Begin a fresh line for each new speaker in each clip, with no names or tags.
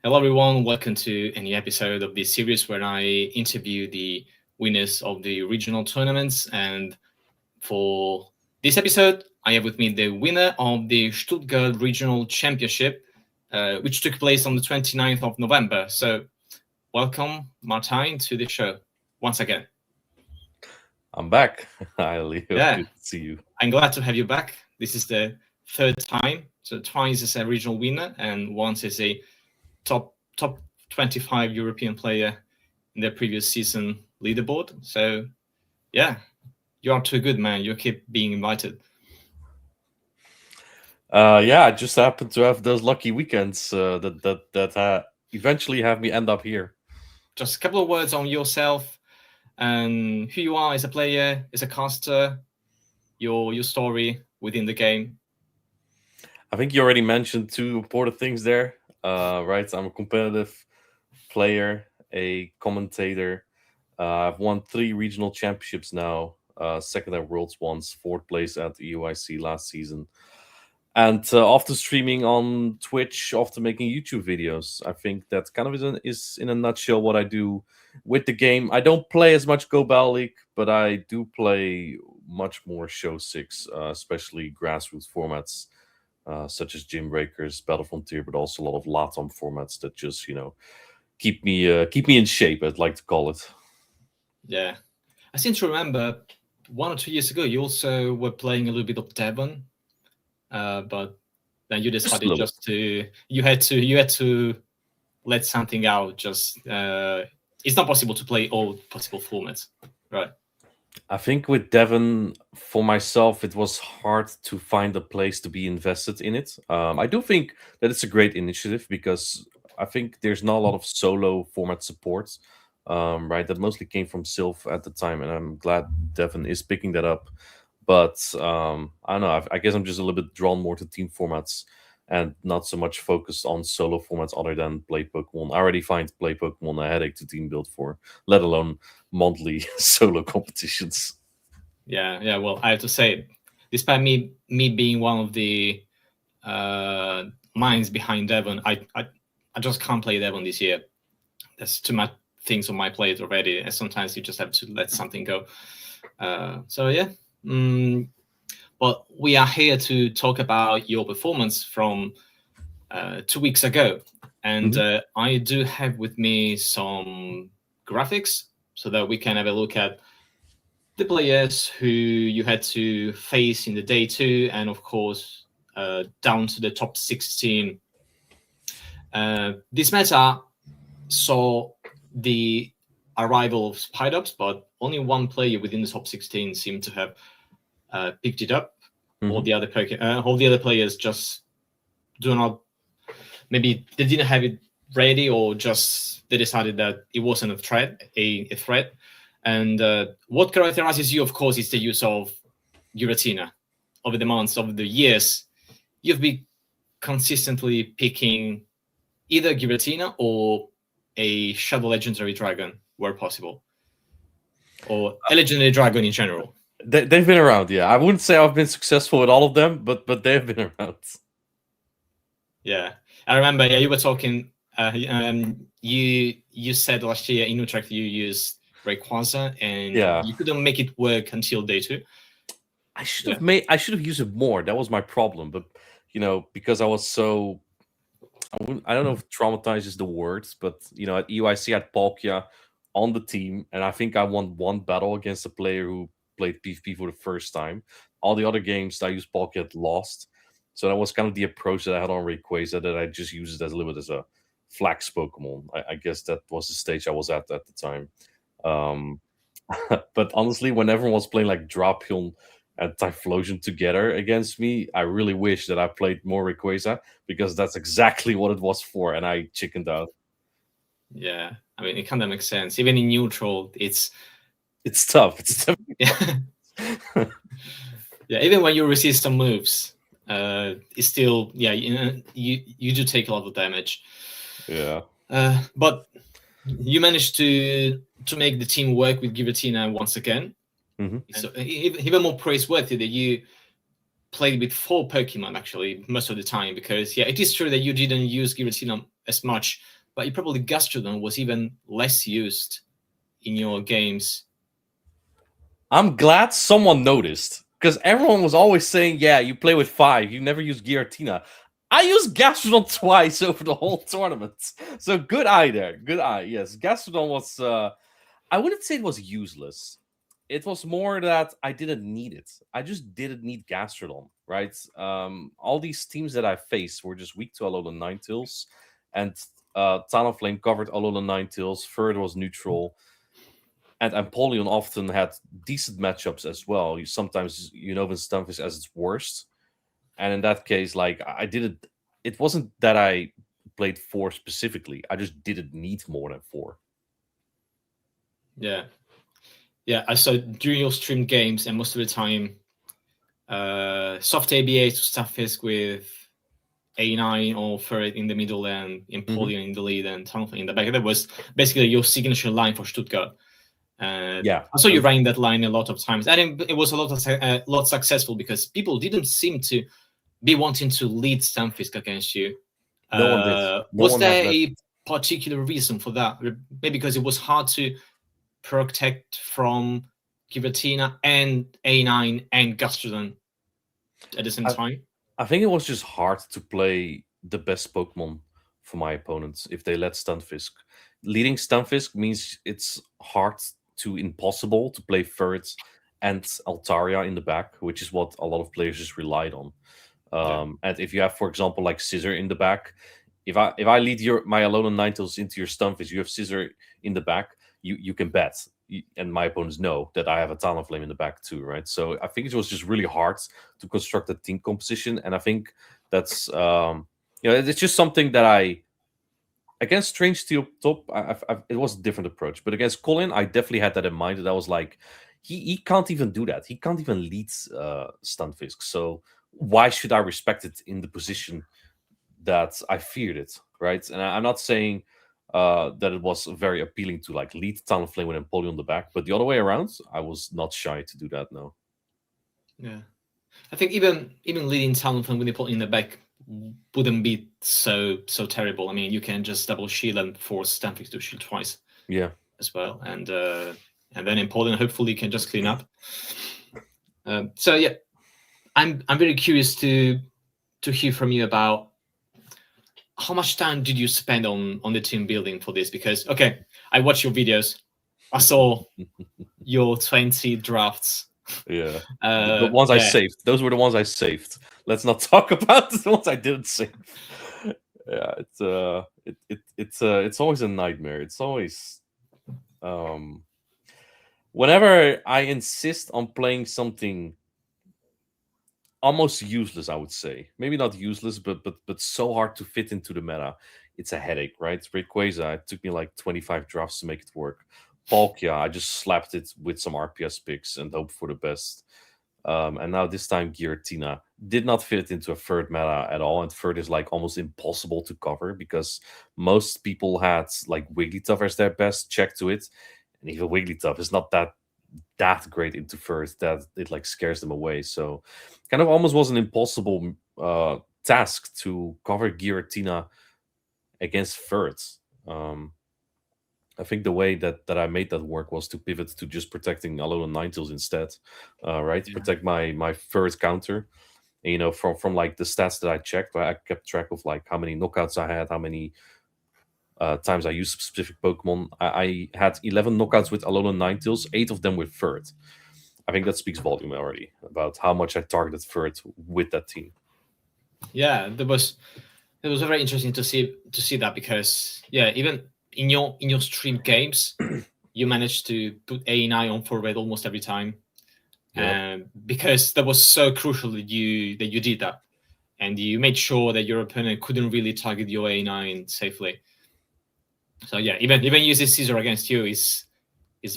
Hello, everyone. Welcome to a new episode of this series where I interview the winners of the regional tournaments. And for this episode, I have with me the winner of the Stuttgart Regional Championship, which took place on the 29th of November. So, welcome, Martijn, to the show once again.
I'm back. Hi, Leo.
Yeah.
Good to see you.
I'm glad to have you back. This is the third time. So, twice as a regional winner, and once as a top 25 European player in their previous season leaderboard. So, yeah, you are too good, man. You keep being invited.
I just happened to have those lucky weekends that eventually have me end up here.
Just a couple of words on yourself and who you are as a player, as a caster, your story within the game.
I think you already mentioned two important things there, right? I'm a competitive player, a commentator. I've won 3 regional championships now, second at Worlds once, 4th place at the EUIC last season. And after streaming on Twitch, after making YouTube videos, I think that kind of is in a nutshell what I do with the game. I don't play as much Go Battle League, but I do play much more Show 6, especially grassroots formats such as Gym Breakers, Battle Frontier, but also a lot of Latam formats that just keep me in shape. I'd like to call it.
Yeah, I seem to remember 1 or 2 years ago you also were playing a little bit of Devon. But then you decided you had to let something out. Just it's not possible to play all possible formats, right?
I think with Devon, for myself, it was hard to find a place to be invested in it. I do think that it's a great initiative because I think there's not a lot of solo format support, right? That mostly came from Sylph at the time, and I'm glad Devon is picking that up. But I don't know. I guess I'm just a little bit drawn more to team formats and not so much focused on solo formats other than Play Pokemon. I already find Play Pokemon a headache to team build for, let alone monthly solo competitions.
Yeah. Well, I have to say, despite me being one of the minds behind Devon, I just can't play Devon this year. There's too much things on my plate already, and sometimes you just have to let something go. So yeah. But we are here to talk about your performance from 2 weeks ago. And I do have with me some graphics so that we can have a look at the players who you had to face in the day 2, and of course, down to the top 16. This meta saw the arrival of Spidops, but only one player within the top 16 seemed to have picked it up. All the other players just do not. Maybe they didn't have it ready, or just they decided that it wasn't a threat. And what characterizes you, of course, is the use of Giratina. Over the months, over the years, you've been consistently picking either Giratina or a Shadow Legendary Dragon where possible, or a Legendary Dragon in general.
They've been around, yeah. I wouldn't say I've been successful with all of them, but they've been around.
Yeah, I remember. Yeah, you were talking. You said last year in Utrecht you used Rayquaza, and you couldn't make it work until day 2.
I should have used it more. That was my problem, but because I was so. I don't know if traumatized is the word, but at EUIC I had Palkia on the team, and I think I won 1 battle against a player who played PvP for the first time. All the other games that I used Palkia had lost. So that was kind of the approach that I had on Rayquaza, that I just used it as a little bit as a flex Pokemon. I guess that was the stage I was at the time. But honestly, when everyone was playing like Drapion and Typhlosion together against me, I really wish that I played more Rayquaza, because that's exactly what it was for, and I chickened out.
Yeah, I mean, it kind of makes sense. Even in neutral, it's
tough. It's tough.
Yeah, even when you resist some moves, it's still you do take a lot of damage.
Yeah.
But you managed to make the team work with Giratina once again.
Mm-hmm.
So even more praiseworthy that played with 4 Pokemon actually most of the time, because yeah, it is true that you didn't use Giratina as much, but you probably Gastrodon was even less used in your games.
I'm glad someone noticed because everyone was always saying, "Yeah, you play with 5. You never use Giratina." I used Gastrodon twice over the whole tournament, so good eye there. Good eye. Yes, Gastrodon was. I wouldn't say it was useless. It was more that I didn't need it. I just didn't need Gastrodon, right? All these teams that I faced were just weak to Alolan Ninetales, and Talonflame covered Alolan Ninetales. Furred was neutral, and Empoleon often had decent matchups as well. You sometimes when Stunfisk as its worst, and in that case, like I didn't. It wasn't that I played 4 specifically. I just didn't need more than 4.
Yeah, yeah. I saw during your stream games, and most of the time, soft ABA to Stunfisk with A9 or Furret in the middle and Empoleon in the lead and Talonflame in the back. That was basically your signature line for Stuttgart.
Yeah,
I saw you running that line a lot of times, and it was a lot successful because people didn't seem to be wanting to lead Stunfisk against you.
no one did. No
Was
one had
there
that.
a particular reason for that? Maybe because it was hard to protect from Giratina and A9 and Gastrodon at the same time.
I think it was just hard to play the best Pokemon for my opponents if they let Stunfisk. Leading Stunfisk means it's hard to impossible to play Furret and Altaria in the back, which is what a lot of players just relied on. And if you have, for example, like Scissor in the back, if I lead my Alolan Ninetales into your Stunfisk, you have Scissor in the back, you can bet. And my opponents know that I have a Talonflame in the back too, right? So I think it was just really hard to construct a team composition, and I think that's it's just something that against Strange Steel Top, it was a different approach, but against Colin, I definitely had that in mind. That I was like, he can't even do that. He can't even lead Stunfisk. So why should I respect it in the position that I feared it, right? And I'm not saying that it was very appealing to like lead Talonflame with Empoleon on the back, but the other way around, I was not shy to do that. No.
Yeah, I think even leading Talonflame with Empoleon in the back wouldn't be so terrible. I mean, you can just double shield and force Stunfisk to shield twice.
Yeah.
As well, and then Empoleon hopefully can just clean up. So yeah, I'm very curious to hear from you about how much time did you spend on the team building for this? Because okay, I watched your videos, I saw your 20 drafts.
Yeah, the ones I saved. Those were the ones I saved. Let's not talk about the ones I didn't save. Yeah, it's always a nightmare. It's always whenever I insist on playing something almost useless, I would say. Maybe not useless, but so hard to fit into the meta. It's a headache, right? Rayquaza, it took me like 25 drafts to make it work. Palkia, I just slapped it with some RPS picks and hoped for the best. And now this time Giratina did not fit into a third meta at all, and third is like almost impossible to cover because most people had like Wigglytuff as their best check to it, and even Wigglytuff is not that great into first that it like scares them away. So kind of almost was an impossible task to cover Giratina against Firth. I think the way that I made that work was to pivot to just protecting Alolan Ninetales instead, right?
Yeah.
Protect my Firth counter. And, from like the stats that I checked, I kept track of like how many knockouts I had, how many times I used specific Pokemon. I had 11 knockouts with Alolan Ninetales, 8 of them with Furret. I think that speaks volume already about how much I targeted Furret with that team.
Yeah, it was very interesting to see that because yeah, even in your stream games, you managed to put A9 on Furret almost every time, and because that was so crucial that you did that, and you made sure that your opponent couldn't really target your A9 safely. So yeah, even using Scissor against you is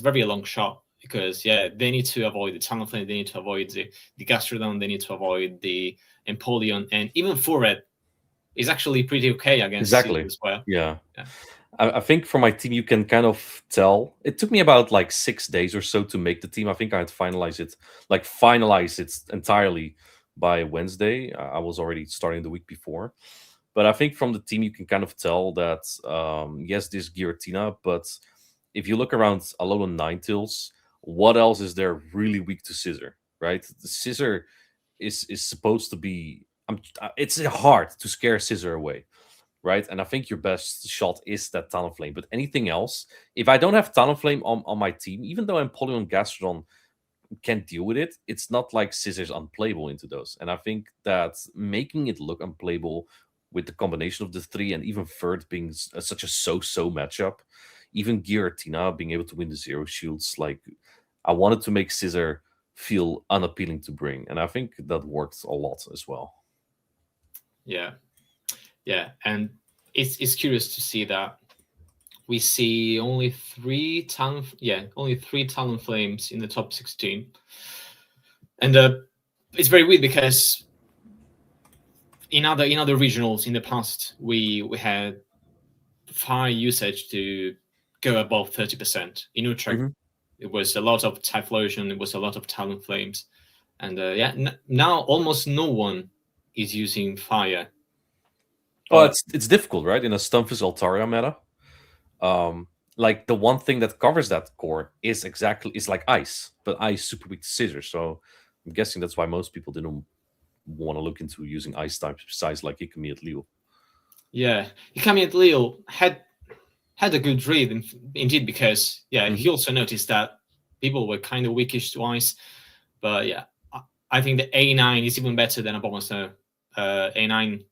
very long shot because yeah, they need to avoid the Talonflame, they need to avoid the Gastrodon, they need to avoid the Empoleon, and even Furret is actually pretty okay against Scissor as well.
Yeah. I think for my team, you can kind of tell. It took me about like 6 days or so to make the team. I think I had finalize it entirely by Wednesday. I was already starting the week before. But I think from the team, you can kind of tell that, yes, this Giratina, but if you look around a lot of Ninetales, what else is there really weak to Scissor, right? The Scissor is supposed to be. It's hard to scare Scissor away, right? And I think your best shot is that Talonflame. But anything else, if I don't have Talonflame on my team, even though Empoleon Gastrodon can deal with it, it's not like Scissors unplayable into those. And I think that making it look unplayable with the combination of the three, and even third being such a so-so matchup, even Giratina being able to win the Zero Shields, like I wanted to make Scissor feel unappealing to bring, and I think that worked a lot as well.
Yeah, yeah, and it's curious to see that we see only only three Talonflames in the top 16, and it's very weird because in other regionals in the past we had fire usage to go above 30%. In Utrecht, it was a lot of Typhlosion, it was a lot of Talonflames, and now almost no one is using fire.
Well, it's difficult, right? In a Stunfisk Altaria meta, like the one thing that covers that core is like ice, but ice super weak to Scissors. So I'm guessing that's why most people didn't want to look into using ice types besides like Ikami at Leo.
Yeah, Ikami at Leo had a good read indeed, because he also noticed that people were kind of weakish to ice. But yeah, I think the A9 is even better than Abomasnow. A9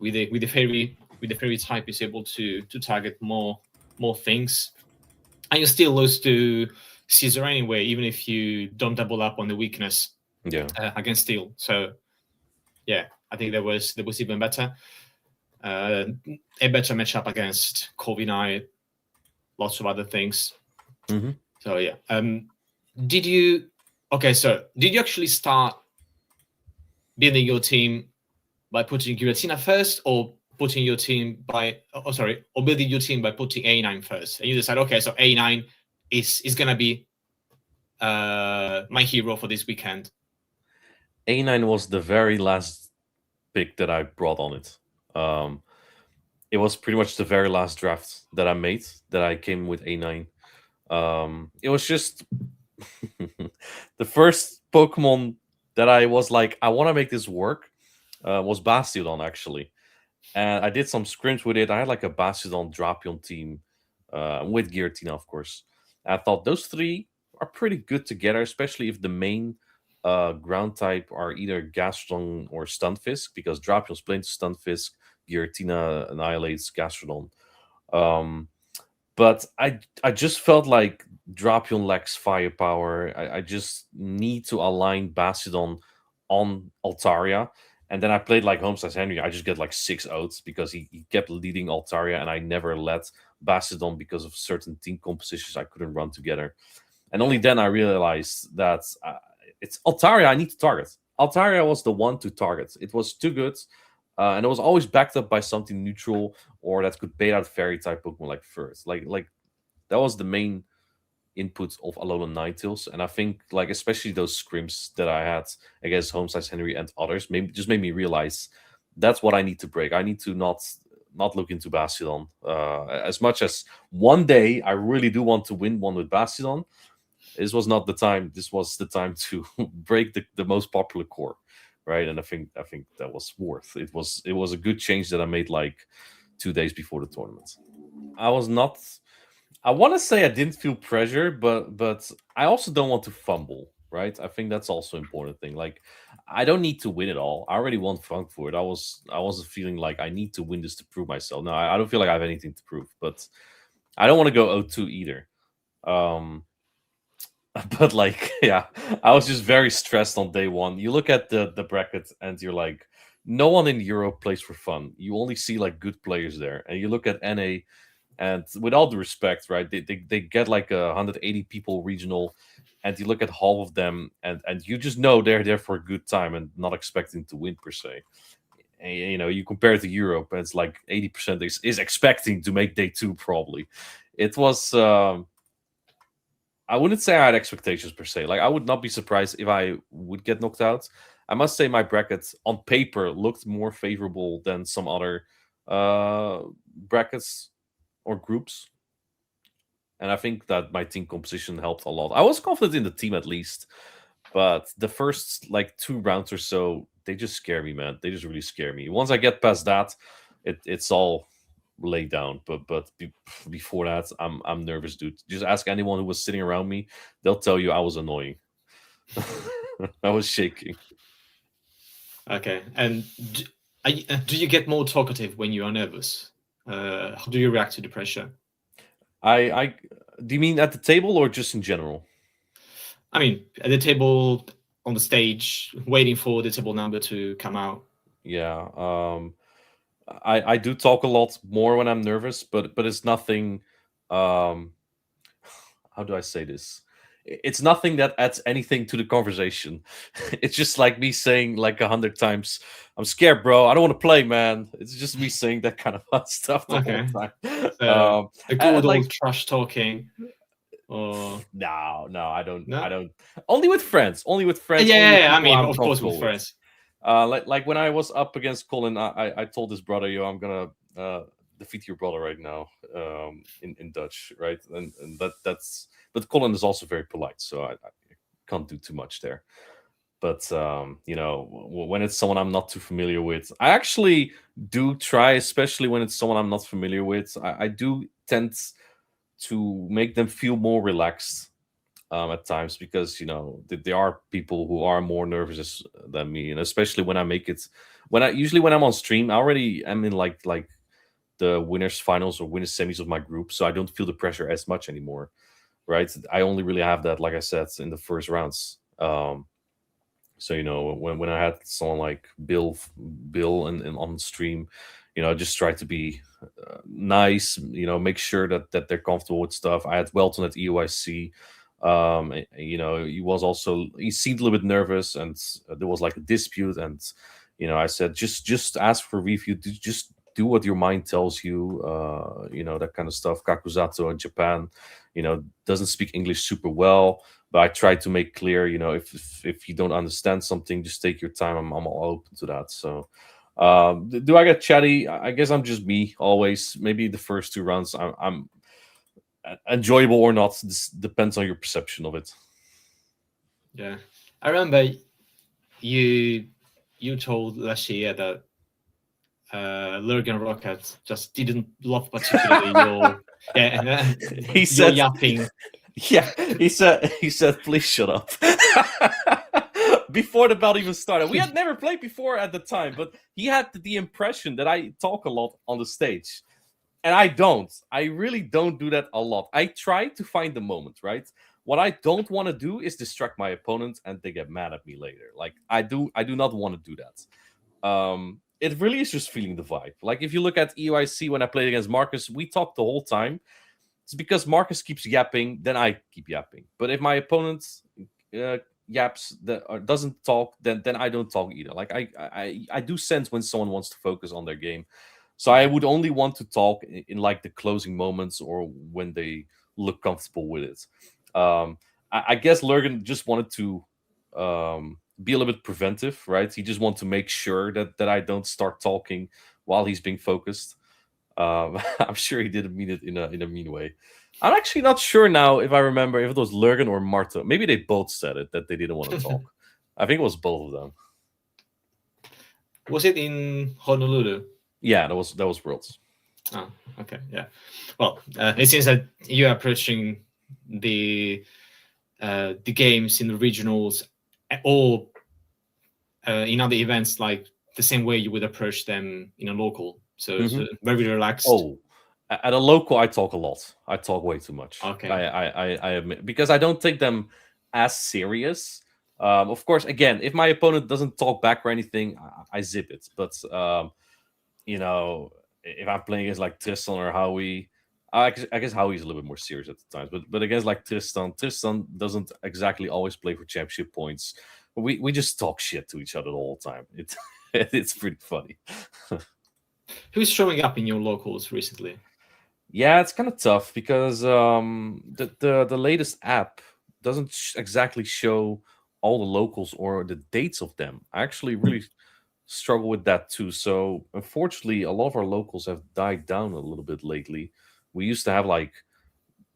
with the fairy type is able to target more things, and you still lose to Caesar anyway, even if you don't double up on the weakness.
Yeah,
against Steel. So yeah, I think there was even better. A better matchup against Corviknight, lots of other things. So yeah, did you actually start building your team by putting Giratina first, or putting your team by or building your team by putting A9 first, and you decide, okay, so A9 is gonna be my hero for this weekend?
A9 was the very last pick that I brought on it. It was pretty much the very last draft that I made that I came with A9. It was just the first Pokemon that I was like, I want to make this work, was Bastiodon, actually. And I did some scrims with it. I had like a Bastiodon Drapion team with Giratina, of course. I thought those three are pretty good together, especially if the main ground type are either Gastrodon or Stunfisk, because Drapion's playing to Stunfisk, Giratina annihilates Gastrodon. But I just felt like Drapion lacks firepower. I just need to align Bastiodon on Altaria. And then I played like Homesize Henry. I just get like 6 outs because he kept leading Altaria, and I never let Bastiodon because of certain team compositions I couldn't run together. And only then I realized that it's Altaria I need to target. Altaria was the one to target. It was too good. And it was always backed up by something neutral or that could bait out fairy type Pokemon like first. Like that was the main input of Alolan Ninetales. And I think like especially those scrims that I had against Homesize Henry and others made me realize that's what I need to break. I need to not look into Bastiodon. As much as one day I really do want to win one with Bastiodon, this was not the time. This was the time to break the most popular core. Right, and I think that was worth. It was a good change that I made like 2 days before the tournament. I was not. I want to say I didn't feel pressure, but I also don't want to fumble. Right, I think that's also an important thing. Like, I don't need to win it all. I already won Frankfurt. I was feeling like I need to win this to prove myself. No, I don't feel like I have anything to prove, but I don't want to go 0-2 either. But like, yeah, I was just very stressed on day one. You look at the bracket and you're like, no one in Europe plays for fun. You only see like good players there. And you look at NA, and with all due respect, right, they get like 180 people regional, and you look at half of them, and you just know they're there for a good time and not expecting to win per se. And, you know, you compare it to Europe, and it's like 80% is expecting to make day two probably. It was. I wouldn't say I had expectations per se. Like, I would not be surprised if I would get knocked out. I must say my bracket on paper looked more favorable than some other brackets or groups. And I think that my team composition helped a lot. I was confident in the team at least, but the first like 2 rounds or so, they just scare me, man. They just really scare me. Once I get past that, it's all laid down. But before that, I'm nervous, dude. Just ask anyone who was sitting around me; they'll tell you I was annoying. I was shaking.
Okay. And do you get more talkative when you are nervous? How do you react to the pressure?
I do you mean at the table or just in general?
I mean, at the table, on the stage, waiting for the table number to come out.
Yeah. I do talk a lot more when I'm nervous, but it's nothing. Um, how do I say this? It's nothing that adds anything to the conversation. It's just like me saying like 100 times, "I'm scared, bro. I don't want to play, man." It's just me saying that kind of stuff the whole
Okay.
time.
So the
And
good
like,
old trash talking, or
no, I don't. I
no?
don't. Only with friends. Only with friends. Only with
Yeah, I
people
mean,
I'm
of course, with
comfortable with.
friends.
Like when I was up against Colin, I told his brother, "Yo, I'm gonna defeat your brother right now," in Dutch, right? And that's. But Colin is also very polite, so I can't do too much there. But when it's someone I'm not too familiar with, I actually do try, especially when it's someone I'm not familiar with. I do tend to make them feel more relaxed at times because there are people who are more nervous than me, and especially when I make it when I'm on stream, I already am in like the winners finals or winners semis of my group, so I don't feel the pressure as much anymore, right? I only really have that, like I said, in the first rounds. So when I had someone like Bill and on stream, I just try to be nice, make sure that they're comfortable with stuff. I had Welton at EUIC. He seemed a little bit nervous, and there was like a dispute, and I said just ask for review, just do what your mind tells you, that kind of stuff. Kakuzato in Japan, doesn't speak English super well, but I try to make clear, if you don't understand something, just take your time. I'm all open to that. So, do I get chatty? I guess I'm just me always. Maybe the first 2 rounds, I'm enjoyable or not. This depends on your perception of it.
Yeah, I remember you told last year that Lurgan Rocket just didn't love particularly your
He
your
said,
yapping.
"Yeah." He said, "Please shut up." Before the belt even started, we had never played before at the time, but he had the impression that I talk a lot on the stage. And I don't. I really don't do that a lot. I try to find the moment, right? What I don't want to do is distract my opponent and they get mad at me later. Like I do not want to do that. It really is just feeling the vibe. Like if you look at EUIC when I played against Marcus, we talked the whole time. It's because Marcus keeps yapping, then I keep yapping. But if my opponent yaps or doesn't talk, then I don't talk either. Like I do sense when someone wants to focus on their game. So I would only want to talk in like the closing moments or when they look comfortable with it. I guess Lurgan just wanted to be a little bit preventive, right? He just wanted to make sure that I don't start talking while he's being focused. I'm sure he didn't mean it in a mean way. I'm actually not sure now if I remember if it was Lurgan or Marta. Maybe they both said it that they didn't want to talk. I think it was both of them.
Was it in Honolulu?
Yeah, that was Worlds.
Oh, okay, yeah. Well, it seems that you are approaching the games in the regionals or in other events like the same way you would approach them in a local. So it's very relaxed.
Oh, at a local, I talk a lot. I talk way too much.
Okay.
I admit, because I don't take them as serious. Of course, again, if my opponent doesn't talk back or anything, I zip it. But if I'm playing against like Tristan or Howie, I guess Howie's a little bit more serious at the times. But against like Tristan doesn't exactly always play for championship points. We just talk shit to each other the whole time. It's pretty funny.
Who's showing up in your locals recently?
Yeah, it's kind of tough because the latest app doesn't exactly show all the locals or the dates of them. I actually really struggle with that too. So unfortunately, a lot of our locals have died down a little bit lately. We used to have like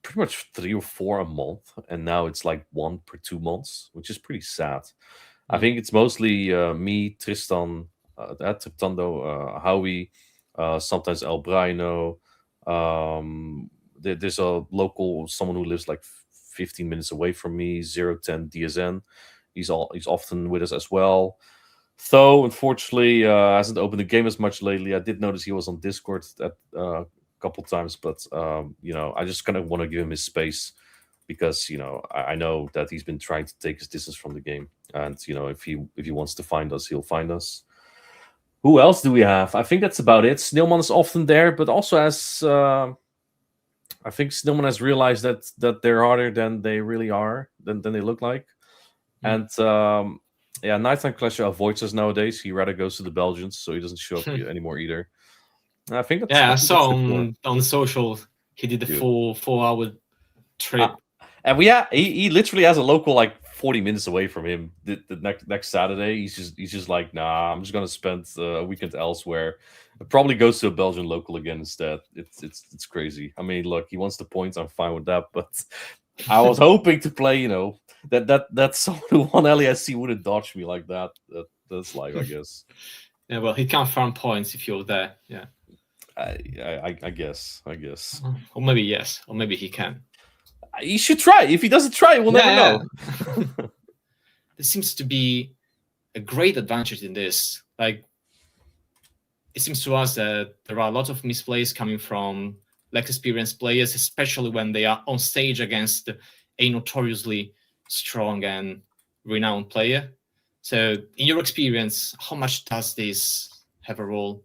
pretty much 3 or 4 a month, and now it's like 1 per 2 months, which is pretty sad. I
Mm.
think it's mostly me, Tristan, Triptando, Howie, sometimes El Brino. There's a local, someone who lives like 15 minutes away from me, 010 DSN. He's often with us as well. Though, unfortunately, hasn't opened the game as much lately. I did notice he was on Discord at a couple times, but I just kind of want to give him his space because I know that he's been trying to take his distance from the game, and if he wants to find us, he'll find us. Who else do we have? I think that's about it. Snillman is often there, but also as I think Snillman has realized that they're harder than they really are, than they look like,
Mm.
and yeah, Nighttime Clasher avoids us nowadays. He rather goes to the Belgians, so he doesn't show up anymore either. I think that's
Yeah,
I
I
think that's
saw
it for
on social he did the
you.
4 hour
Uh,
trip.
and he literally has a local like 40 minutes away from him. The next Saturday, he's just like, nah, I'm just gonna spend a weekend elsewhere. Probably goes to a Belgian local again instead. It's crazy. I mean, look, he wants the points. I'm fine with that, but I was hoping to play. That someone who won LASC wouldn't dodge me like that. That's life, I guess.
Yeah, well, he can't farm points if you're there. Yeah,
I guess.
or maybe yes, or maybe he can.
He should try. If he doesn't try, we'll never
Yeah,
know.
yeah. There seems to be a great advantage in this. Like, it seems to us that there are a lot of misplays coming from less experienced players, especially when they are on stage against a notoriously strong and renowned player. So, in your experience, how much does this have a role?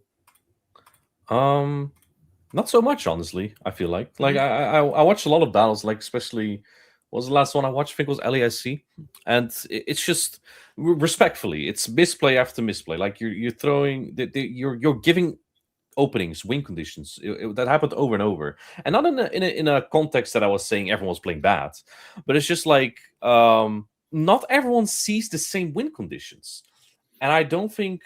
Um, Not so much, honestly. I feel like
Mhm.
I watched a lot of battles, like especially what was the last one I watched? I think it was LASC, and it's just respectfully, it's misplay after misplay. Like you're throwing, you're giving openings, win conditions. That happened over and over, and not in a context that I was saying everyone was playing bad, but it's just like not everyone sees the same win conditions, and I don't think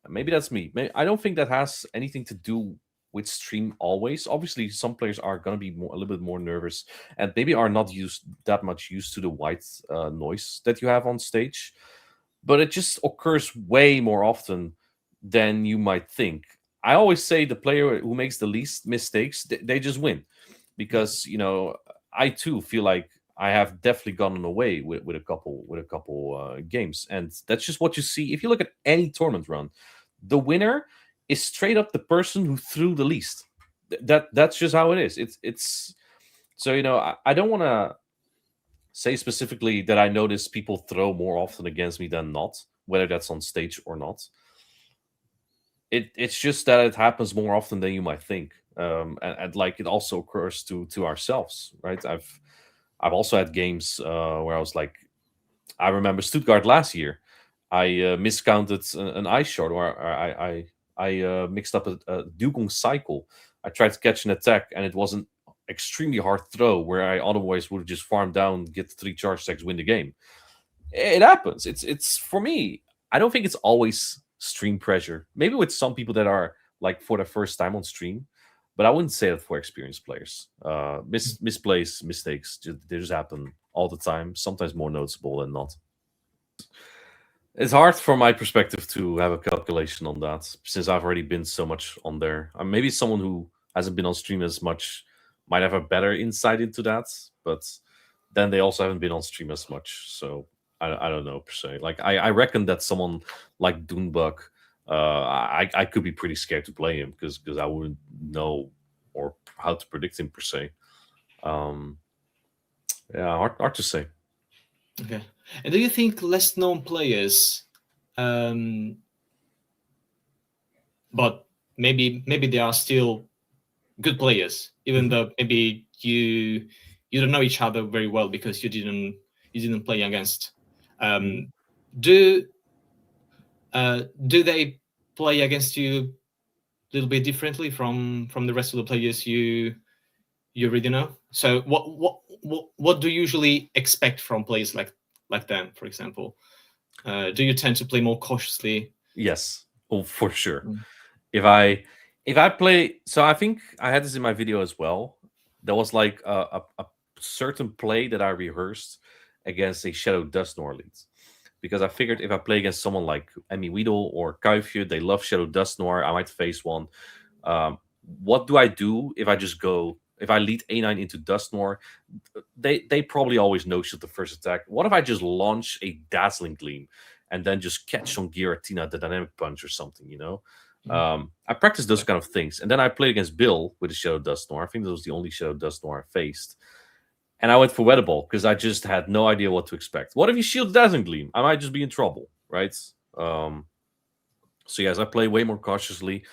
maybe that's me. I don't think that has anything to do with stream always. Obviously, some players are going to be a little bit more nervous and maybe are not that much used to the white noise that you have on stage. But it just occurs way more often than you might think. I always say the player who makes the least mistakes, they just win. Because, I too feel like I have definitely gotten away with a couple games, and that's just what you see if you look at any tournament run. The winner is straight up the person who threw the least. That's just how it is. It's so I don't want to say specifically that I notice people throw more often against me than not, whether that's on stage or not. It's just that it happens more often than you might think, and like it also occurs to ourselves, right? I've also had games where I was like, I remember Stuttgart last year. I miscounted an ice shot, or I mixed up a dugong cycle. I tried to catch an attack, and it was an extremely hard throw where I otherwise would have just farmed down, get 3 charge stacks, win the game. It happens. It's for me. I don't think it's always stream pressure. Maybe with some people that are like for the first time on stream, but I wouldn't say that for experienced players. Misplays, mistakes, they just happen all the time. Sometimes more noticeable than not. It's hard from my perspective to have a calculation on that since I've already been so much on there. Maybe someone who hasn't been on stream as much might have a better insight into that, but then they also haven't been on stream as much. So I don't know per se. Like I reckon that someone like Doonbug, I could be pretty scared to play him because I wouldn't know or how to predict him per se. Um, yeah, hard to say.
Okay. And do you think less known players, um, but maybe they are still good players, even though maybe you don't know each other very well because you didn't play against. Um, do do they play against you a little bit differently from the rest of the players you already know? So what do you usually expect from players like like them, for example? Do you tend to play more cautiously?
Yes, oh, for sure.
Mm.
If I play, so I think I had this in my video as well. There was like a certain play that I rehearsed against a Shadow Dust Noir lead, because I figured if I play against someone like Emmy Weedle or Kuifje, they love Shadow Dust Noir, I might face one. What do I do if I just go, if I lead A9 into Dust Noir? They probably always no shoot the first attack. What if I just launch a Dazzling Gleam and then just catch on Giratina the Dynamic Punch or something, you know? I practice those kind of things. And then I played against Bill with the Shadow Dust Noir. I think that was the only Shadow Dust Noir I faced. And I went for Weather Ball because I just had no idea what to expect. What if he shields Dazzling Gleam? I might just be in trouble, right? So yes, I play way more cautiously.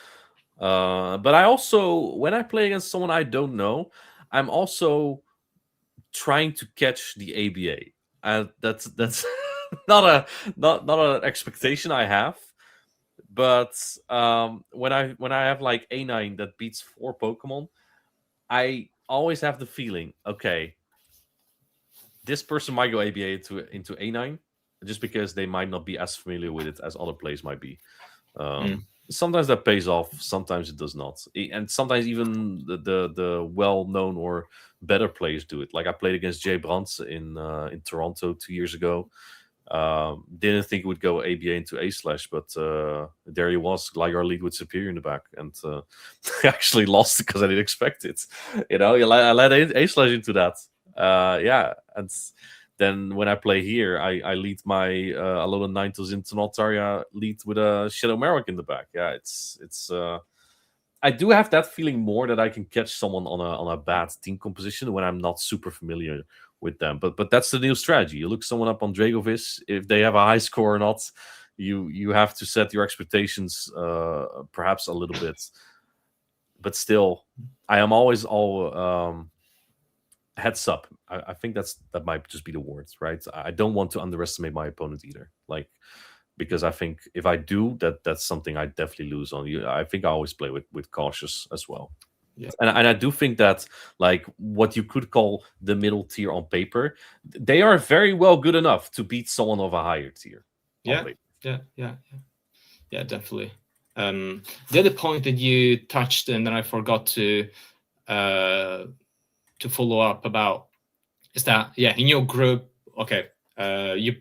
But I also, when I play against someone I don't know, I'm also trying to catch the ABA. That's not an expectation I have. But when I have like A9 that beats 4 Pokemon, I always have the feeling, okay, this person might go ABA into A9 just because they might not be as familiar with it as other players might be. Sometimes that pays off, sometimes it does not, and sometimes even the well-known or better players do it. Like I played against Jay Brandt in Toronto 2 years ago. Didn't think it would go ABA into A slash, but there he was, Gligar lead with Superior in the back, and I actually lost because I didn't expect it. You know, I let A slash into that. Yeah, and then when I play here, I lead my Alolan Ninetales into Altaria lead with a Shadow Marowak in the back. Yeah, it's. I do have that feeling more that I can catch someone on a bad team composition when I'm not super familiar with them. But that's the new strategy. You look someone up on Dragovish, if they have a high score or not, you have to set your expectations perhaps a little bit. But still, I am always all heads up. I think that might just be the words, right? I don't want to underestimate my opponent either. Like, because I think if I do, that's something I definitely lose on. You, I think I always play with cautious as well.
Yeah.
And I do think that like what you could call the middle tier on paper, they are very well good enough to beat someone of a higher tier.
Yeah, definitely. The other point that you touched and then I forgot to follow up about is that in your group, okay, you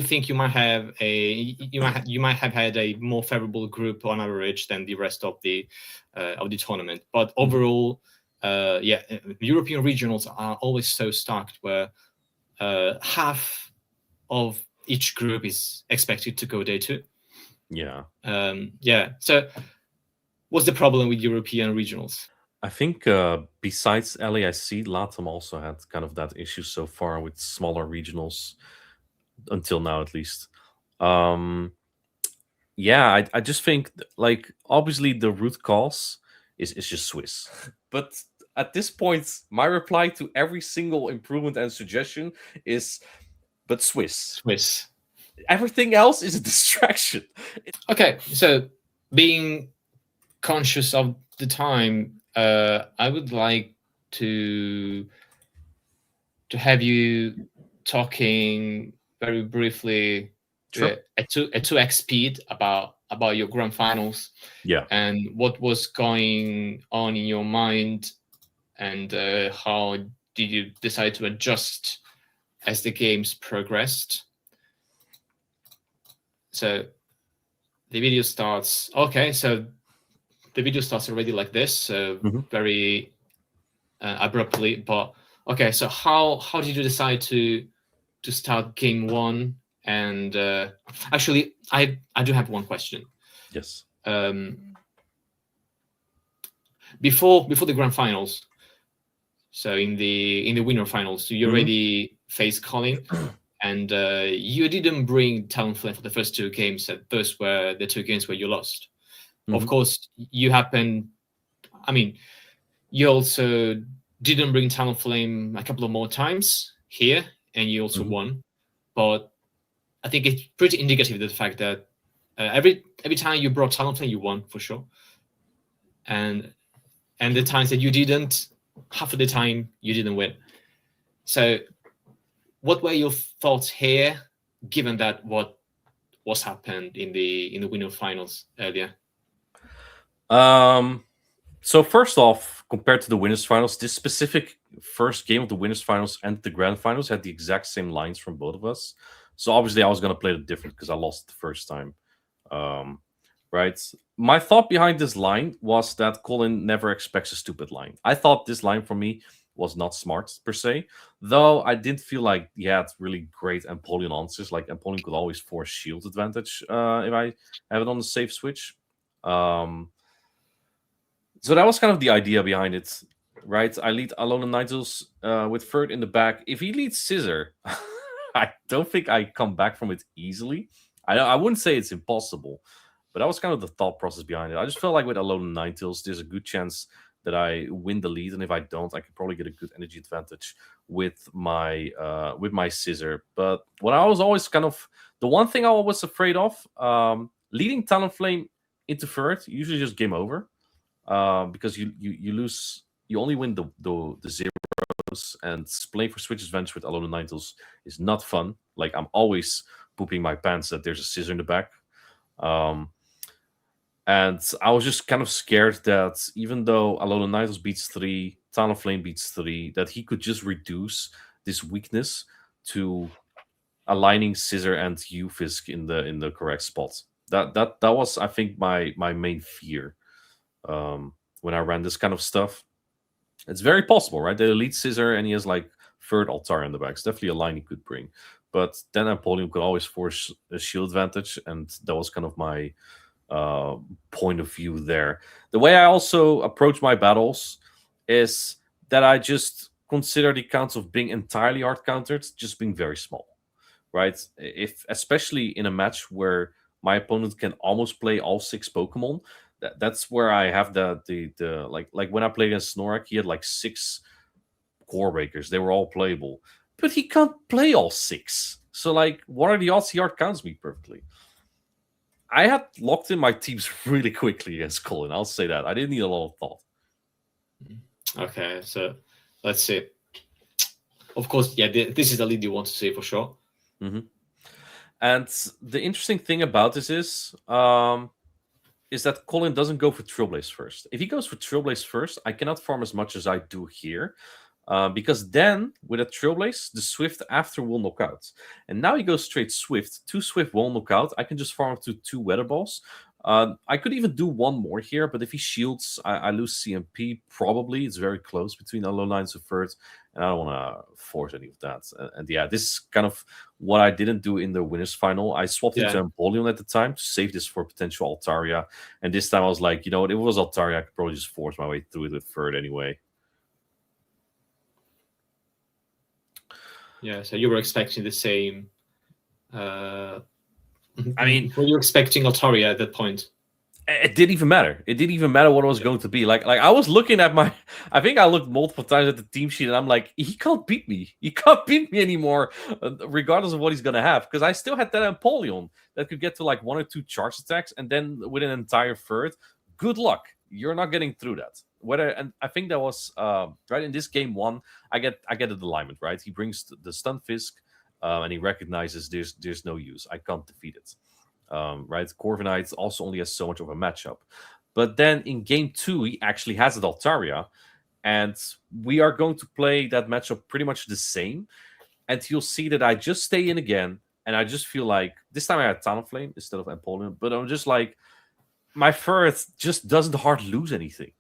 think you might have had a more favorable group on average than the rest of the tournament, but overall, European regionals are always so stacked where half of each group is expected to go day 2. So what's the problem with European regionals?
I think besides LAIC, LATAM also had kind of that issue so far with smaller regionals, until now at least. I just think like obviously the root cause is just Swiss. But at this point, my reply to every single improvement and suggestion is but Swiss. Everything else is a distraction.
Okay, so being conscious of the time, I would like to have you talking very briefly at 2x speed about your grand finals, and what was going on in your mind, and how did you decide to adjust as the games progressed. So the video starts. Okay, so the video starts already like this, so very abruptly. But okay, so how did you decide to start game 1? And actually, I do have one question.
Yes.
Before the grand finals, so in the winner finals, you already faced Colin, and you didn't bring Talonflame for the first 2 games. Those were the 2 games where you lost. Of course, you also didn't bring Talonflame a couple of more times here, and you also won. But I think it's pretty indicative of the fact that every time you brought Talonflame, you won for sure. And the times that you didn't, half of the time you didn't win. So what were your thoughts here, given that what was happened in the winner finals earlier?
So first off, compared to the winners finals, this specific first game of the winners finals and the grand finals had the exact same lines from both of us. So obviously I was gonna play it different because I lost the first time. Um, right. My thought behind this line was that Colin never expects a stupid line. I thought this line for me was not smart per se, though I didn't feel like he had really great Empoleon answers. Like Empoleon could always force shield advantage if I have it on the safe switch. So that was kind of the idea behind it, right? I lead Alolan Nigels with third in the back. If he leads Scissor, I don't think I come back from it easily. I wouldn't say it's impossible, but that was kind of the thought process behind it. I just felt like with Alolan Ninetales, there's a good chance that I win the lead, and if I don't, I could probably get a good energy advantage with my Scissor. But what I was always kind of the one thing I was afraid of, leading Talonflame into third, usually just game over. Because you lose, you only win the zeros, and playing for Switch Adventure with Alolan Ninetales is not fun. Like I'm always pooping my pants that there's a scissor in the back. And I was just kind of scared that even though Alolan Ninetales beats 3, Talonflame beats 3, that he could just reduce this weakness to aligning Scissor and Ufisk in the correct spot. That was, I think, my main fear when I ran this kind of stuff. It's very possible, right? The elite Scissor and he has like third Altar in the back. It's definitely a line he could bring. But then Empoleon could always force a shield advantage, and that was kind of my point of view there. The way I also approach my battles is that I just consider the counts of being entirely hard countered just being very small, right? If especially in a match where my opponent can almost play all 6 Pokemon, that's where I have the like when I played against Snorak, he had like 6 core breakers. They were all playable, but he can't play all 6. So like, what are the odds he hard counts me perfectly? I had locked in my teams really quickly against Colin. I'll say that I didn't need a lot of thought.
Okay, so let's see. Of course, yeah, this is the lead you want to see for sure.
Mm-hmm. And the interesting thing about this is that Colin doesn't go for Trailblaze first. If he goes for Trailblaze first, I cannot farm as much as I do here. Because then, with a Trailblaze, the Swift after will knock out. And now he goes straight Swift. 2 Swift won't knock out. I can just farm to 2 Weather Balls. I could even do 1 more here, but if he shields, I lose CMP, probably. It's very close between our low lines of third, and I don't want to force any of that. And yeah, this is kind of what I didn't do in the winners final. I swapped into Empoleon at the time to save this for potential Altaria, and this time I was like, you know what, if it was Altaria, I could probably just force my way through it with third anyway.
Yeah, so you were expecting the same.
I mean,
were you expecting Altaria at that point?
It didn't even matter. It didn't even matter what it was going to be. Like I was looking at my. I think I looked multiple times at the team sheet, and I'm like, he can't beat me. He can't beat me anymore, regardless of what he's gonna have. Because I still had that Empoleon that could get to like 1 or 2 charge attacks, and then with an entire third. Good luck. You're not getting through that. And I think that was right in this game 1. I get the alignment right. He brings the stun Fisk, and he recognizes there's no use. I can't defeat it. Right, Corviknight also only has so much of a matchup, but then in game 2 he actually has an Altaria, and we are going to play that matchup pretty much the same. And you'll see that I just stay in again, and I just feel like this time I had Talonflame instead of Empoleon, but I'm just like, my first just doesn't hard lose anything.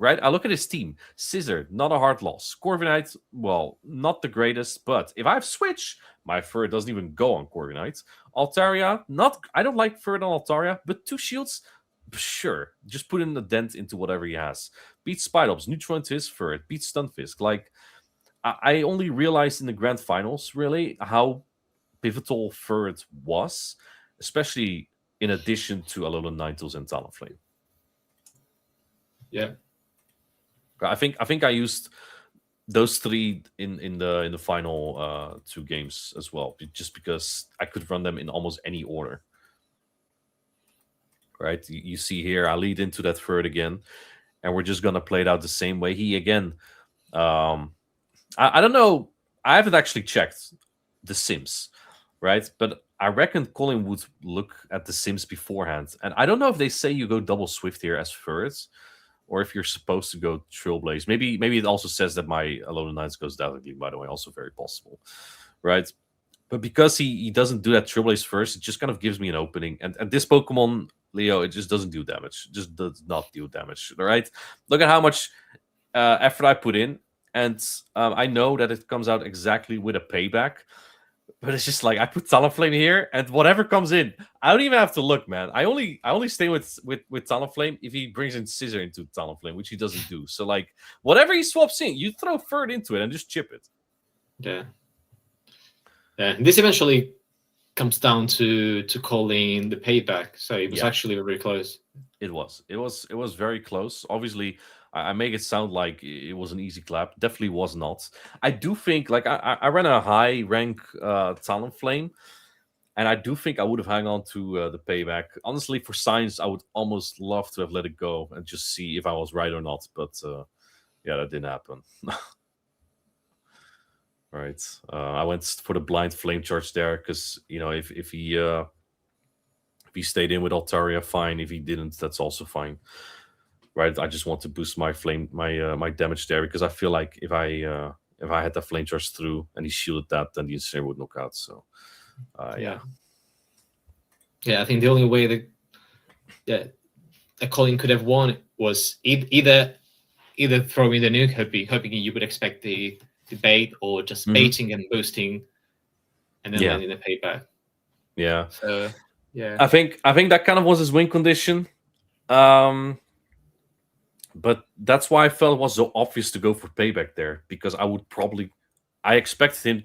Right, I look at his team. Scissor, not a hard loss. Corviknight, well, not the greatest, but if I have Switch, my third doesn't even go on Corviknight. Altaria, I don't like third on Altaria, but 2 shields, sure. Just put in a dent into whatever he has. Beat Spidops, neutral into his third, beat Stunfisk. Like, I only realized in the grand finals, really, how pivotal third was, especially in addition to Alolan Ninetales and Talonflame.
Yeah.
I think I used those 3 in the final 2 games as well, just because I could run them in almost any order. Right, you see here, I lead into that third again, and we're just gonna play it out the same way. He again, I don't know. I haven't actually checked. The Sims, right? But I reckon Colin would look at The Sims beforehand, and I don't know if they say you go double Swift here as first, or if you're supposed to go Trailblaze. Maybe it also says that my Alone Nights goes Dazzling. By the way, also very possible, right? But because he doesn't do that Trailblaze first, it just kind of gives me an opening. And this Pokemon, Leo, it just doesn't do damage. It just does not do damage. All right. Look at how much effort I put in. And I know that it comes out exactly with a payback. But it's just like I put Talonflame here, and whatever comes in, I don't even have to look, man. I only stay with Talonflame if he brings in Scissor into Talonflame, which he doesn't do. So like whatever he swaps in, you throw Third into it and just chip it.
Yeah. Yeah. This eventually comes down to calling the payback. So it was actually very close.
It was very close. Obviously, I make it sound like it was an easy clap. Definitely was not. I do think like I ran a high rank Talonflame, and I do think I would have hung on to the payback. Honestly, for science, I would almost love to have let it go and just see if I was right or not. But yeah, that didn't happen. Right. I went for the blind flame charge there because if he stayed in with Altaria, fine. If he didn't, that's also fine. Right. I just want to boost my my damage there because I feel like if I had that flame charge through and he shielded that, then the Incineroar would knock out. So yeah.
Yeah, I think the only way that Colin could have won was either throwing the nuke, hoping you would expect the bait, or just baiting and boosting, and then landing the payback.
Yeah.
So yeah,
I think that kind of was his win condition. But that's why I felt it was so obvious to go for payback there, because I expected him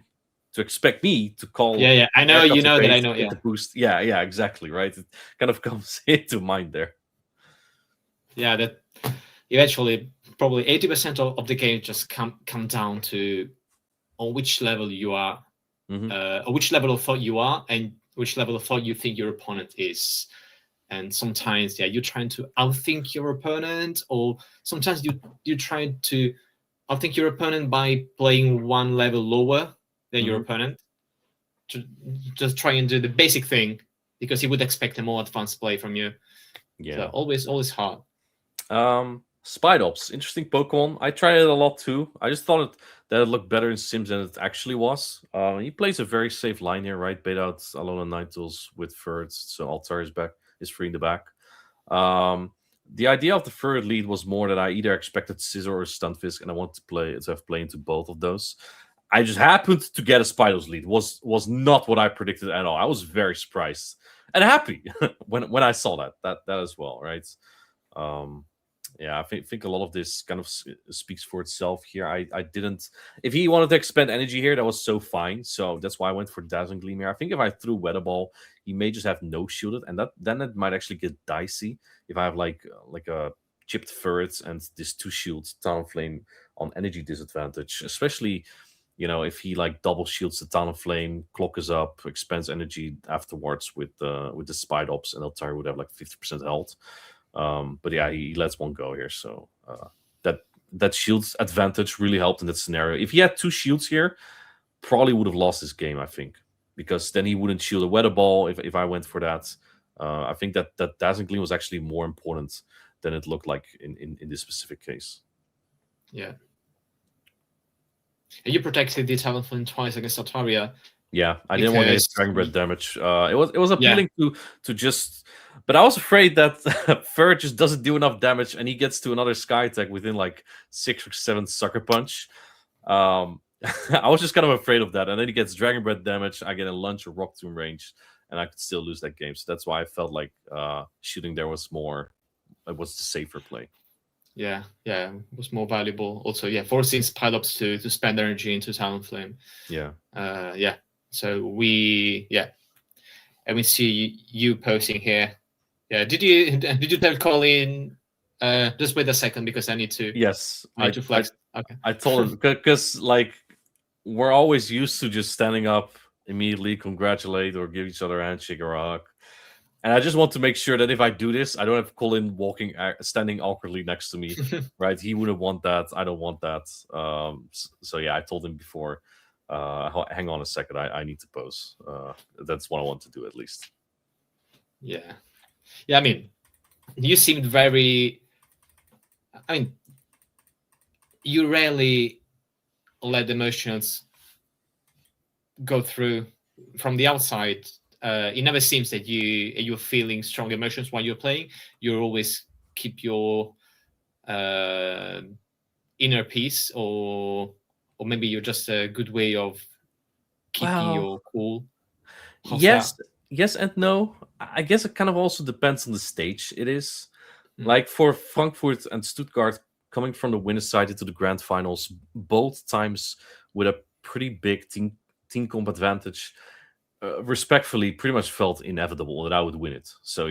to expect me to call.
Yeah. I know you know that I know. Yeah,
the boost. Yeah, exactly. Right. It kind of comes into mind there.
Yeah, that eventually probably 80% of the game just come down to on which level you are, or which level of thought you are, and which level of thought you think your opponent is. And sometimes, you're trying to outthink your opponent, or sometimes you're trying to outthink your opponent by playing one level lower than your opponent, to just try and do the basic thing because he would expect a more advanced play from you.
Yeah,
so always hard.
Spidops, interesting Pokemon. I tried it a lot too. I just thought that it looked better in Sims than it actually was. He plays a very safe line here, right? Bait out Alolan Ninetales with Thirds, so Altar is free in the back. The idea of the third lead was more that I either expected Scizor or Stunfisk, and I wanted to have play into both of those. I just happened to get a Spidos lead. Was not what I predicted at all. I was very surprised and happy when I saw that as well, right? Yeah, I think a lot of this kind of speaks for itself here. I didn't. If he wanted to expend energy here, that was so fine. So that's why I went for Dazzling Gleam here. I think if I threw Weather Ball, he may just have no shielded, and then it might actually get dicey if I have like a chipped Ferret and this 2 shields Talonflame on energy disadvantage, especially if he like double shields the Talonflame, clock is up, expends energy afterwards with the Spidops, and Altair would have like 50% health. But yeah, he lets one go here, so that shields advantage really helped in that scenario. If he had 2 shields here, probably would have lost this game, I think, because then he wouldn't shield a Weather Ball if I went for that. I think that Dazzling Gleam was actually more important than it looked like in this specific case.
Yeah. And you protected the Talonflame twice against Altaria.
Yeah, I didn't want to hit Dragon Breath damage. It was appealing to just, but I was afraid that Fur just doesn't do enough damage, and he gets to another Sky attack within like 6 or 7 Sucker Punch. I was just kind of afraid of that, and then he gets Dragon Breath damage. I get a Lunge or Rock Tomb range, and I could still lose that game. So that's why I felt like shooting there was the safer play.
Yeah, it was more valuable. Also, forcing Spidops to spend energy into Talonflame.
Yeah.
So and we see you posting here. Yeah, did you tell Colin? Just wait a second because I need to.
Yes,
I need to flex. Okay.
I told him because like we're always used to just standing up immediately, congratulate or give each other a handshake or a hug. And I just want to make sure that if I do this, I don't have Colin standing awkwardly next to me, right? He wouldn't want that. I don't want that. So yeah, I told him before Hang on a second. I need to pause. That's what I want to do at least.
Yeah. Yeah, I mean, you seemed very. I mean, you rarely let emotions go through from the outside. It never seems that you're feeling strong emotions while you're playing. You always keep your uh, inner peace, or maybe you're just a good way of keeping
Well,
your cool. How's that?
yes, yes and no. I guess it kind of also depends on the stage it is.
Mm.
Like for Frankfurt and Stuttgart, coming from the winner's side into the grand finals, both times with a pretty big team comp advantage, respectfully, pretty much felt inevitable that I would win it. So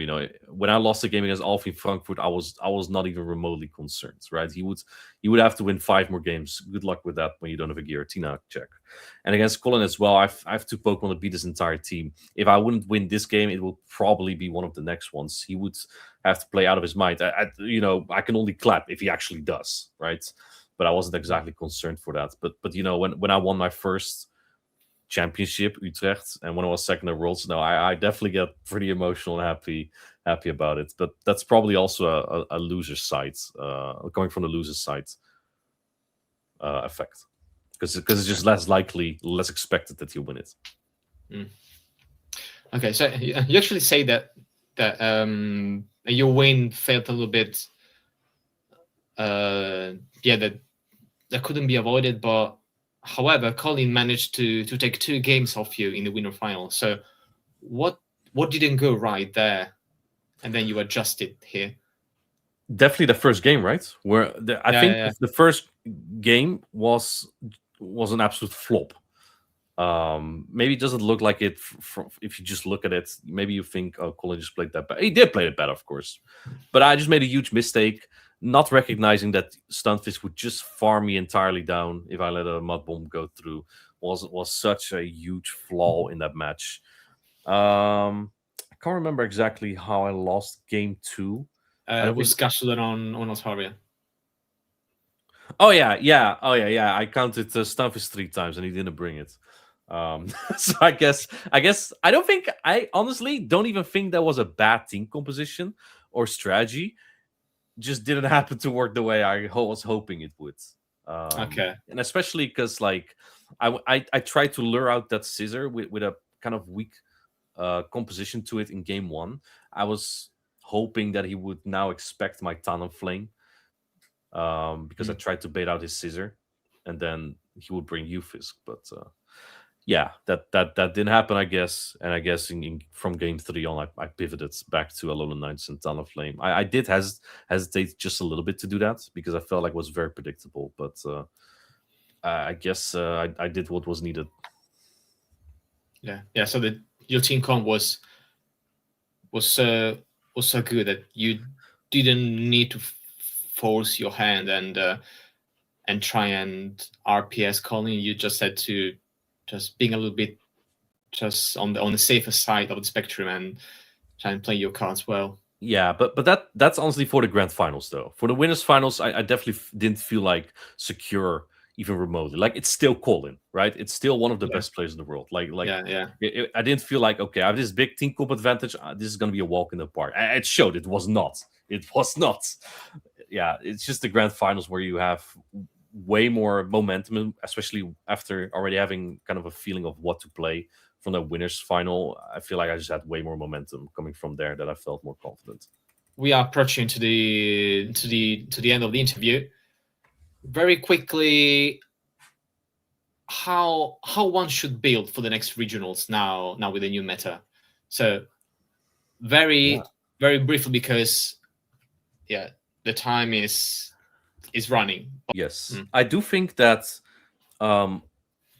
when I lost the game against Alfie Frankfurt, I was not even remotely concerned. Right? He would have to win 5 more games. Good luck with that when you don't have a Giratina check. And against Colin as well, I have 2 Pokemon to beat his entire team. If I wouldn't win this game, it will probably be one of the next ones. He would have to play out of his mind. I can only clap if he actually does, right? But I wasn't exactly concerned for that. But when I won my first championship, Utrecht, and when I was second at Worlds, no, I definitely get pretty emotional and happy about it. But that's probably also a loser's side, coming from the loser's side effect, because it's just less likely, less expected that you win it.
Mm. Okay, so you actually say that your win felt a little bit, yeah, that couldn't be avoided. But however, Colin managed to take 2 games off you in the winter final. So what didn't go right there, and then you adjusted here?
Definitely the first game, right? I
Yeah,
think
yeah,
the first game was an absolute flop. Maybe it doesn't look like it if you just look at it. Maybe you think, oh, Colin just played that bad. He did play it bad, of course, but I just made a huge mistake, not recognizing that Stunfisk would just farm me entirely down if I let a mud bomb go through. Was such a huge flaw in that match. I can't remember exactly how I lost game 2. I
yeah.
know it was.
With Gastelum on Otaria.
Oh yeah, yeah. Oh yeah, yeah. I counted Stunfisk 3 times and he didn't bring it. So I guess I don't think I honestly don't even think that was a bad team composition or strategy. Just didn't happen to work the way I was hoping it would.
Okay.
And especially because like I tried to lure out that scissor with a kind of weak composition to it in game 1. I was hoping that he would now expect my Talonflame, because I
Mm.
tried to bait out his scissor, and then he would bring Ufisk. But yeah, that didn't happen, I guess. And I guess from game 3 on, I pivoted back to Alolan Knights and Talonflame. I did hesitate just a little bit to do that because I felt like it was very predictable. But I guess I did what was needed.
Yeah, yeah. So your team comp was so good that you didn't need to force your hand and try and RPS calling. You just had to just being a little bit just on the safer side of the spectrum and try and play your cards well.
Yeah, but that's honestly for the grand finals though. For the winners finals, I definitely didn't feel like secure even remotely. Like it's still Colin, right? It's still one of the
Yeah,
best players in the world. Like
yeah, yeah.
I didn't feel like okay, I have this big team comp advantage. This is gonna be a walk in the park. It showed it was not. It was not. Yeah, it's just the grand finals where you have way more momentum, especially after already having kind of a feeling of what to play from the winners final. I feel like I just had way more momentum coming from there that I felt more confident.
We are approaching to the end of the interview. Very quickly, how one should build for the next regionals now with the new meta. So
Yeah.
very briefly, because yeah, the time is running.
Yes,
Mm.
I do think that um,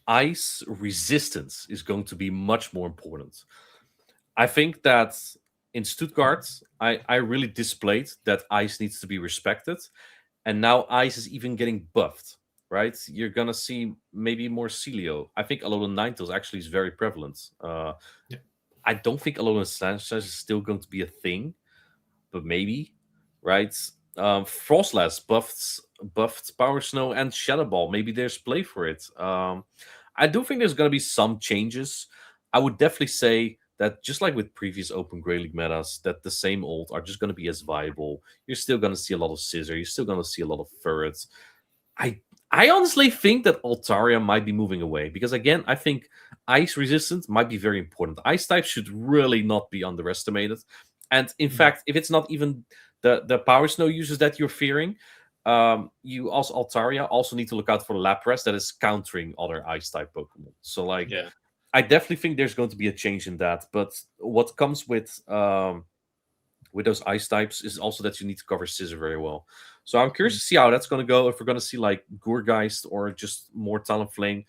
ice resistance is going to be much more important. I think that in Stuttgart, I really displayed that ice needs to be respected, and now ice is even getting buffed. Right, you're gonna see maybe more Celio. I think Alolan Ninetales actually is very prevalent.
Yeah.
I don't think Alolan Sanchez is still going to be a thing, but maybe, right? Frostlass buffed Power Snow and Shadow Ball. Maybe there's play for it. I do think there's going to be some changes. I would definitely say that just like with previous Open Grey League metas, that the same old are just going to be as viable. You're still going to see a lot of Scissor. You're still going to see a lot of Ferrets. I I honestly think that Altaria might be moving away because again, I think ice resistance might be very important. Ice type should really not be underestimated. And in fact, if it's not even the power snow users that you're fearing, you also Altaria also need to look out for Lapras that is countering other ice type Pokemon. So like
Yeah.
I definitely think there's going to be a change in that. But what comes with those ice types is also that you need to cover Scissor very well. So I'm curious
Mm.
to see how that's going to go. If we're going to see like Gourgeist or just more Talonflame.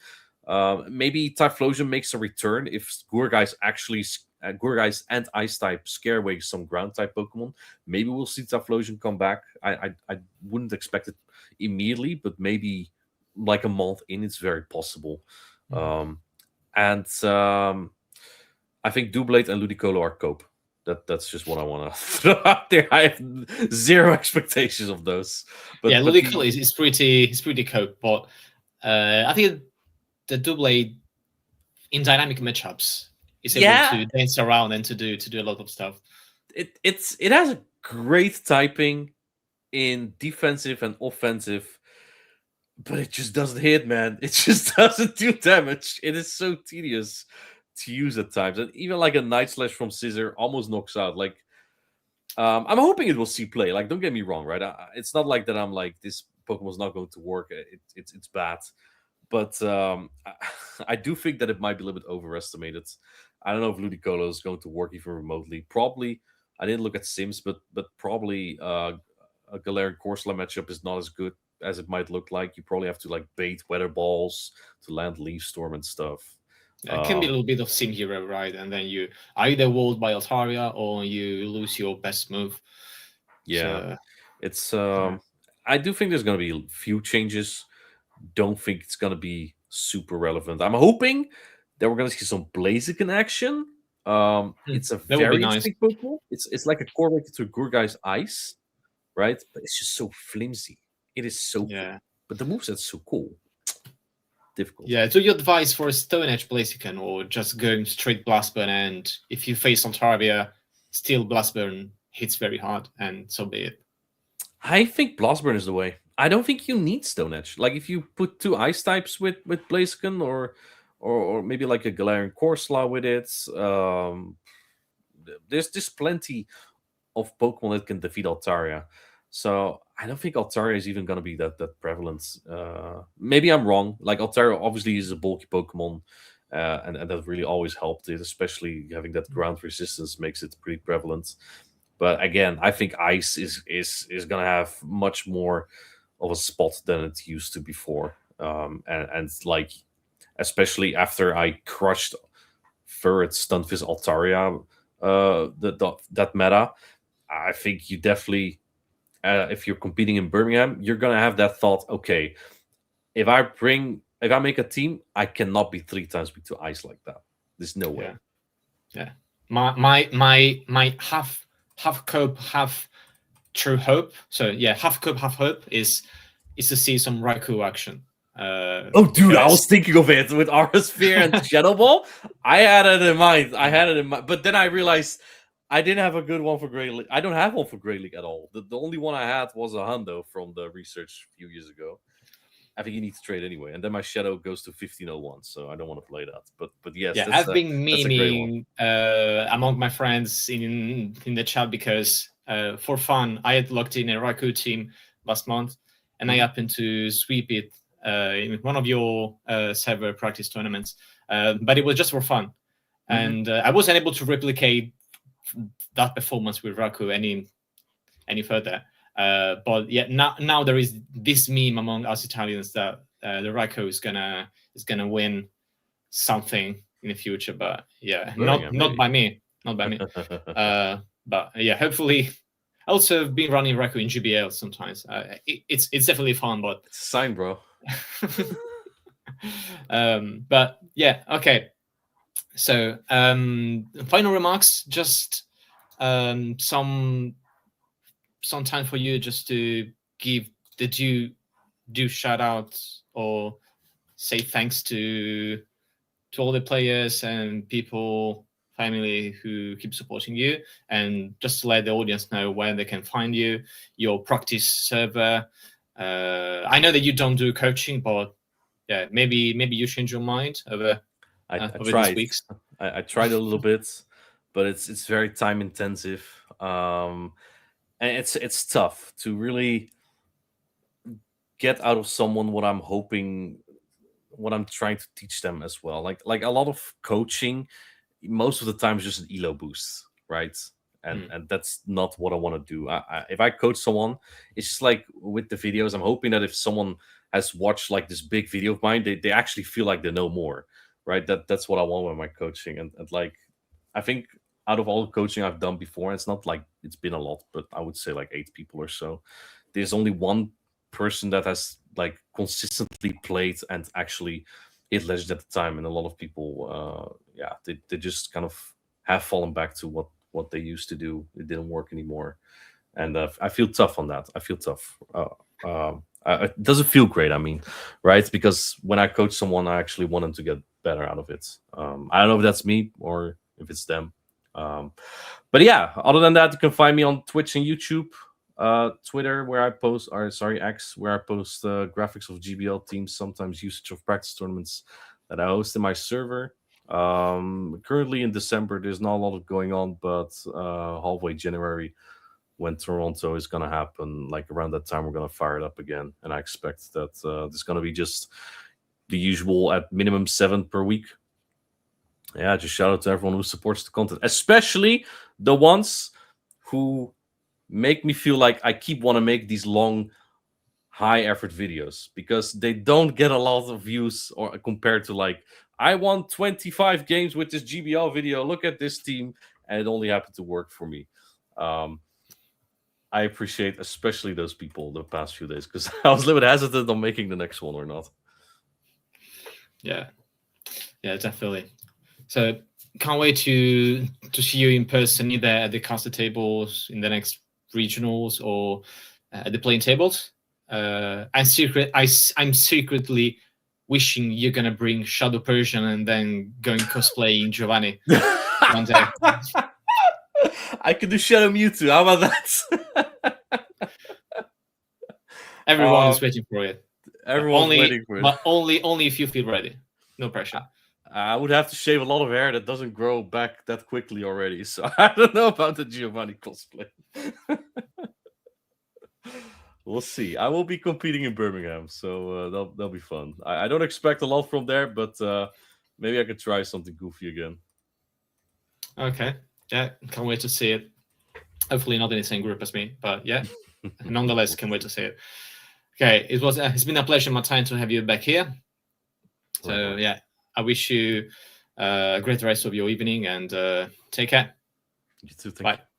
Maybe Typhlosion makes a return if Gourgeist actually Gourgeist and Ice type scare away some Ground type Pokemon. Maybe we'll see Typhlosion come back. I wouldn't expect it immediately, but maybe like a month in, it's very possible.
Mm.
And I think Doublade and Ludicolo are cope. That's just what I want to throw out there. I have zero expectations of those.
Yeah,
But
Ludicolo is pretty cope, but I think the Doublade in dynamic matchups is able
yeah,
to dance around and to do a lot of stuff.
it has a great typing in defensive and offensive, but it just doesn't hit, man. It just doesn't do damage. It is so tedious to use at times, and even like a Night Slash from Scissor almost knocks out. Like I'm hoping it will see play. Like, don't get me wrong, right? It's not like that. I'm like this Pokemon's not going to work. It's bad, but I do think that it might be a little bit overestimated. I don't know if Ludicolo is going to work even remotely. Probably. I didn't look at Sims, but probably a Galarian Corsola matchup is not as good as it might look like. You probably have to like bait weather balls to land Leaf Storm and stuff.
It can be a little bit of sim hero, right? And then you are either walled by Altaria or you lose your best move.
Yeah,
So
it's.
yeah.
I do think there's going to be a few changes. Don't think it's going to be super relevant. I'm hoping that we're going to see some Blaziken action. It's a
That would be
very
nice.
interesting Pokemon. It's like a correlated to Gurgai's Ice, right? But it's just so flimsy. It is so,
Yeah.
but the moveset's so cool. Difficult.
Yeah, do you advise for a Stone Edge Blaziken or just going straight Blast Burn, and if you face Altaria, still Blast Burn hits very hard, and so be it.
I think Blastburn is the way. I don't think you need Stone Edge. Like if you put two ice types with Blaziken or maybe like a Galarian Corsola with it, there's just plenty of Pokemon that can defeat Altaria. So I don't think Altaria is even going to be that prevalent. Maybe I'm wrong. Like Altaria obviously is a bulky Pokemon, and that really always helped it. Especially having that ground resistance makes it pretty prevalent. But again, I think Ice is going to have much more of a spot than it used to before. And like especially after I crushed Furret Stunfisk Altaria, that meta. I think you definitely, if you're competing in Birmingham, you're gonna have that thought. Okay, if I make a team, I cannot be three times weak to ice like that. There's no way.
Yeah, yeah. My half cope, half true hope. So yeah, half cope, half hope is to see some Raikou action.
Oh, dude, I
Because
was thinking of it with Aura Sphere and Shadow Ball. I had it in mind. But then I realized I didn't have a good one for Grey League. I don't have one for Grey League at all. The only one I had was a Hundo from the research a few years ago. I think you need to trade anyway, and then my Shadow goes to 1501, so I don't want to play that. But yes,
yeah, I've been
that's a great one.
memeing among my friends in the chat because for fun I had locked in a Raikou team last month, and I
Mhm.
happened to sweep it in one of your server practice tournaments, but it was just for fun,
Mhm.
and I wasn't able to replicate that performance with Raikou any further. But yeah, now there is this meme among us Italians that the Raikou is gonna win something in the future. But yeah,
Birmingham,
not
maybe.
by me, not by me. But yeah, hopefully. Also, been running Raikou in GBL sometimes. It's definitely fun, but
It's a sign, bro.
but yeah, okay. So final remarks, just some time for you just to give the due shout outs or say thanks to all the players and people, family who keep supporting you, and just to let the audience know where they can find you, your practice server. I know that you don't do coaching, but yeah, maybe you change your mind over
I
over these
tried.
weeks.
I tried a little bit, but it's very time intensive. And it's tough to really get out of someone what I'm hoping, what I'm trying to teach them as well. Like a lot of coaching, most of the time is just an elo boost, right? And that's not what I want to do. If I coach someone, it's just like with the videos. I'm hoping that if someone has watched like this big video of mine, they actually feel like they know more, right? That's what I want with my coaching. And like I think out of all the coaching I've done before, it's not like it's been a lot, but I would say like 8 people or so. There's only one person that has like consistently played and actually hit legend at the time, and a lot of people, they just kind of have fallen back to what they used to do. It didn't work anymore, and I feel tough on that. I feel tough. It doesn't feel great. I mean, right? Because when I coach someone, I actually want them to get better out of it. I don't know if that's me or if it's them. But yeah, other than that, you can find me on Twitch and YouTube, Twitter, where I post, or sorry, X, where I post graphics of GBL teams, sometimes usage of practice tournaments that I host in my server. Currently in December, there's not a lot of going on, but halfway January, when Toronto is going to happen, like around that time, we're going to fire it up again. And I expect that there's going to be just the usual at minimum 7 per week. Yeah, just shout out to everyone who supports the content, especially the ones who make me feel like I keep want to make these long, high effort videos, because they don't get a lot of views or compared to like, I won 25 games with this GBL video. Look at this team, and it only happened to work for me. I appreciate especially those people the past few days, because I was a little bit hesitant on making the next one or not.
Yeah, definitely. So can't wait to see you in person, either at the caster tables in the next regionals or at the playing tables. I'm secretly wishing you're gonna bring Shadow Persian and then going cosplaying Giovanni one day.
I could do Shadow Mewtwo. How about that?
Everyone is waiting for it.
Everyone's waiting for it.
But only if you feel ready. No pressure.
I would have to shave a lot of hair that doesn't grow back that quickly already. So I don't know about the Giovanni cosplay. We'll see. I will be competing in Birmingham, so that'll be fun. I don't expect a lot from there, but maybe I could try something goofy again.
Okay. Yeah, can't wait to see it. Hopefully not in the same group as me, but yeah, nonetheless, can't wait to see it. Okay, it's been a pleasure, Martijn, to have you back here. So yeah, I wish you a great rest of your evening, and take care.
You too. Thank
Bye.
you.